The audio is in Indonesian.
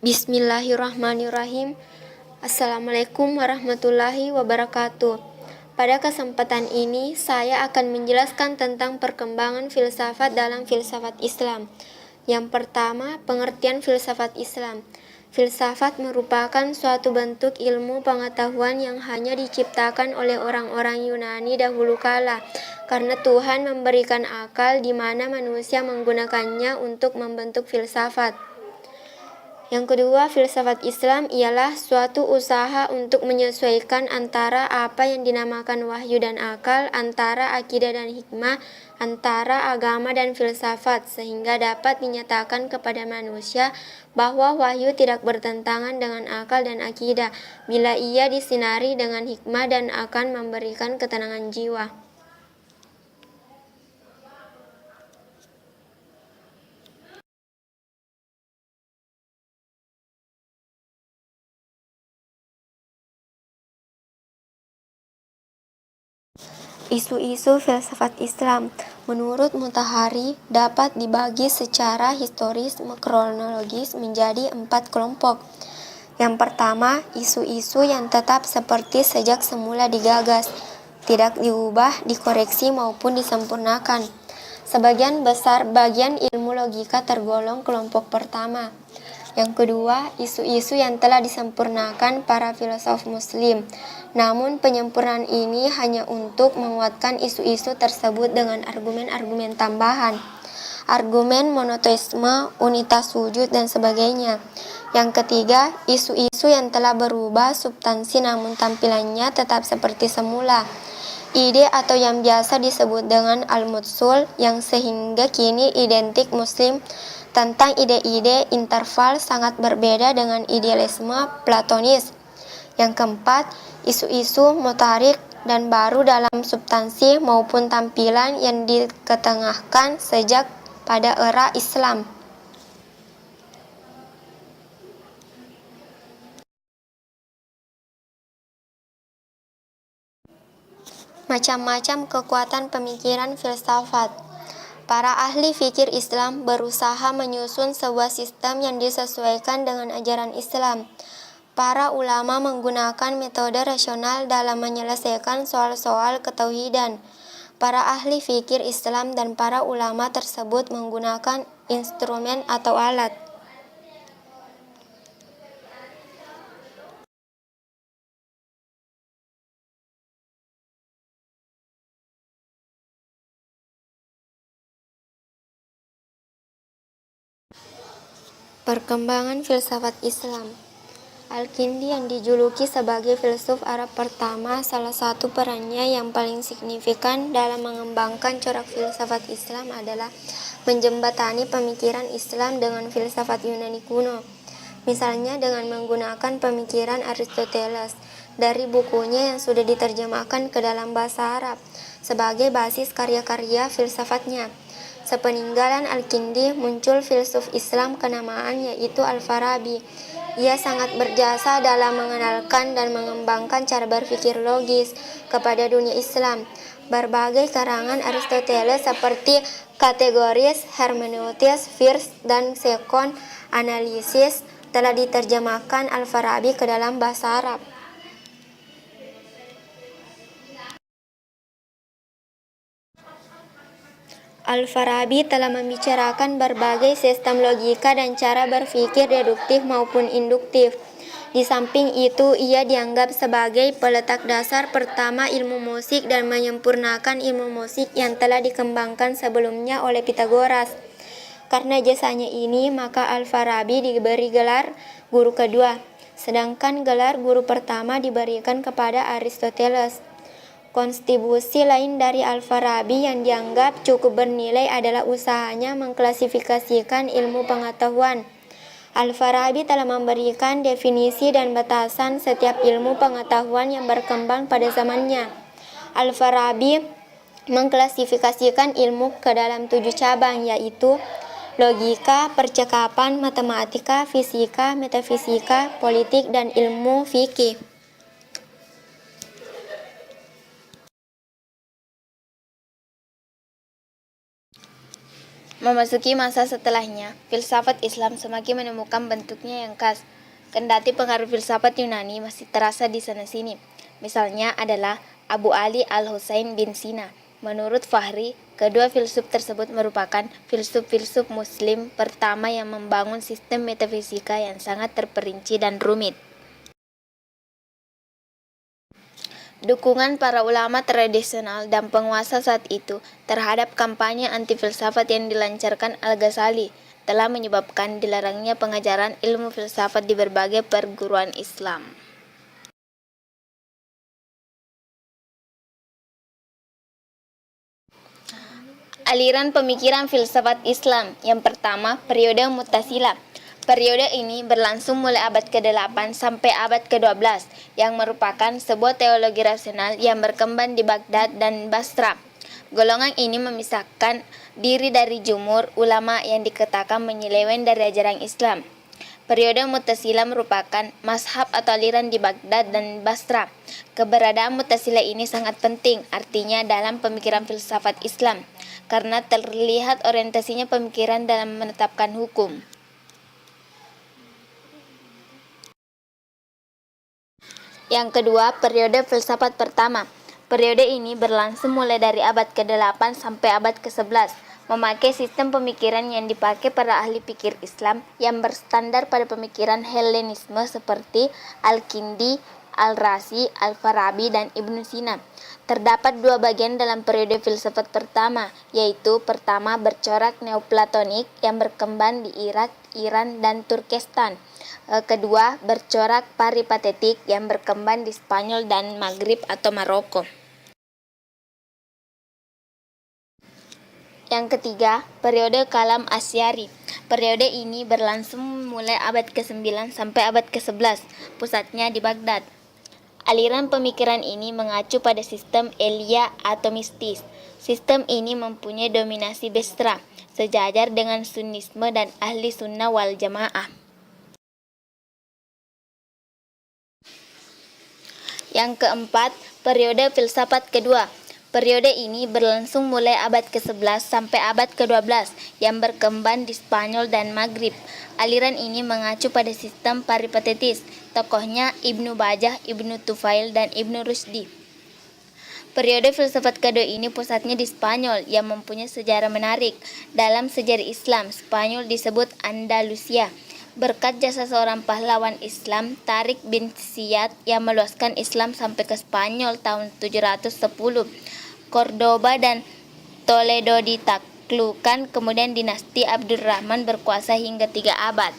Bismillahirrahmanirrahim. Assalamualaikum warahmatullahi wabarakatuh. Pada kesempatan ini, saya akan menjelaskan tentang perkembangan filsafat dalam filsafat Islam. Yang pertama, pengertian filsafat Islam. Filsafat merupakan suatu bentuk ilmu pengetahuan yang hanya diciptakan oleh orang-orang Yunani dahulu kala, karena Tuhan memberikan akal di mana manusia menggunakannya untuk membentuk filsafat. Yang kedua, filsafat Islam ialah suatu usaha untuk menyesuaikan antara apa yang dinamakan wahyu dan akal, antara akidah dan hikmah, antara agama dan filsafat, sehingga dapat dinyatakan kepada manusia bahwa wahyu tidak bertentangan dengan akal dan akidah, bila ia disinari dengan hikmah dan akan memberikan ketenangan jiwa. Isu-isu filsafat Islam menurut Mutahari dapat dibagi secara historis kronologis menjadi 4 kelompok. Yang pertama, isu-isu yang tetap seperti sejak semula digagas, tidak diubah, dikoreksi maupun disempurnakan. Sebagian besar bagian ilmu logika tergolong kelompok pertama. Yang kedua, isu-isu yang telah disempurnakan para filosof muslim. Namun penyempurnaan ini hanya untuk menguatkan isu-isu tersebut dengan argumen-argumen tambahan. Argumen monoteisme, unitas wujud, dan sebagainya. Yang ketiga, isu-isu yang telah berubah substansi namun tampilannya tetap seperti semula. Ide atau yang biasa disebut dengan al-mutsul yang sehingga kini identik muslim tentang ide-ide interval sangat berbeda dengan idealisme platonis. Yang keempat, isu-isu mutarik dan baru dalam substansi maupun tampilan yang diketengahkan sejak pada era Islam. Macam-macam kekuatan pemikiran filsafat. Para ahli fikir Islam berusaha menyusun sebuah sistem yang disesuaikan dengan ajaran Islam. Para ulama menggunakan metode rasional dalam menyelesaikan soal-soal ketauhidan. Para ahli fikir Islam dan para ulama tersebut menggunakan instrumen atau alat. Perkembangan filsafat Islam. Al-Kindi yang dijuluki sebagai filsuf Arab pertama, salah satu perannya yang paling signifikan dalam mengembangkan corak filsafat Islam adalah menjembatani pemikiran Islam dengan filsafat Yunani kuno. Misalnya dengan menggunakan pemikiran Aristoteles dari bukunya yang sudah diterjemahkan ke dalam bahasa Arab sebagai basis karya-karya filsafatnya. Sepeninggalan Al-Kindi muncul filsuf Islam kenamaan yaitu Al-Farabi. Ia sangat berjasa dalam mengenalkan dan mengembangkan cara berpikir logis kepada dunia Islam. Berbagai karangan Aristoteles seperti kategoris, hermeneutis, first dan second analisis telah diterjemahkan Al-Farabi ke dalam bahasa Arab. Al-Farabi telah membicarakan berbagai sistem logika dan cara berpikir deduktif maupun induktif. Di samping itu, ia dianggap sebagai peletak dasar pertama ilmu musik dan menyempurnakan ilmu musik yang telah dikembangkan sebelumnya oleh Pitagoras. Karena jasanya ini, maka Al-Farabi diberi gelar guru kedua, sedangkan gelar guru pertama diberikan kepada Aristoteles. Kontribusi lain dari Al-Farabi yang dianggap cukup bernilai adalah usahanya mengklasifikasikan ilmu pengetahuan. Al-Farabi telah memberikan definisi dan batasan setiap ilmu pengetahuan yang berkembang pada zamannya. Al-Farabi mengklasifikasikan ilmu ke dalam 7 cabang, yaitu logika, percakapan, matematika, fisika, metafisika, politik, dan ilmu fikih. Memasuki masa setelahnya, filsafat Islam semakin menemukan bentuknya yang khas. Kendati pengaruh filsafat Yunani masih terasa di sana-sini. Misalnya adalah Abu Ali al-Husain bin Sina. Menurut Fahri, kedua filsuf tersebut merupakan filsuf-filsuf Muslim pertama yang membangun sistem metafisika yang sangat terperinci dan rumit. Dukungan para ulama tradisional dan penguasa saat itu terhadap kampanye anti-filsafat yang dilancarkan Al-Ghazali telah menyebabkan dilarangnya pengajaran ilmu filsafat di berbagai perguruan Islam. Aliran pemikiran filsafat Islam yang pertama, periode Mu'tazilah. Periode ini berlangsung mulai abad ke-8 sampai abad ke-12 yang merupakan sebuah teologi rasional yang berkembang di Baghdad dan Basra. Golongan ini memisahkan diri dari jumhur ulama yang dikatakan menyeleweng dari ajaran Islam. Periode Mu'tazilah merupakan mazhab atau aliran di Baghdad dan Basra. Keberadaan Mu'tazilah ini sangat penting artinya dalam pemikiran filsafat Islam karena terlihat orientasinya pemikiran dalam menetapkan hukum. Yang kedua, periode filsafat pertama. Periode ini berlangsung mulai dari abad ke-8 sampai abad ke-11, memakai sistem pemikiran yang dipakai para ahli pikir Islam yang berstandar pada pemikiran Helenisme seperti Al-Kindi, Al-Razi, Al-Farabi, dan Ibnu Sina. Terdapat dua bagian dalam periode filsafat pertama, yaitu pertama bercorak neoplatonik yang berkembang di Irak, Iran, dan Turkestan. Kedua, bercorak peripatetik yang berkembang di Spanyol dan Maghrib atau Maroko. Yang ketiga, periode Kalam Asy'ari. Periode ini berlangsung mulai abad ke-9 sampai abad ke-11, pusatnya di Baghdad. Aliran pemikiran ini mengacu pada sistem Elia atomistis. Sistem ini mempunyai dominasi Basra, sejajar dengan Sunnisme dan Ahli Sunnah wal Jamaah. Yang keempat, periode filsafat kedua. Periode ini berlangsung mulai abad ke-11 sampai abad ke-12 yang berkembang di Spanyol dan Maghrib. Aliran ini mengacu pada sistem peripatetis. Tokohnya Ibnu Bajjah, Ibnu Tufail, dan Ibnu Rushdi. Periode filsafat kedua ini pusatnya di Spanyol yang mempunyai sejarah menarik. Dalam sejarah Islam, Spanyol disebut Andalusia berkat jasa seorang pahlawan Islam, Tariq bin Ziyad, yang meluaskan Islam sampai ke Spanyol tahun 710. Cordoba dan Toledo ditaklukkan, kemudian dinasti Abdurrahman berkuasa hingga 3 abad.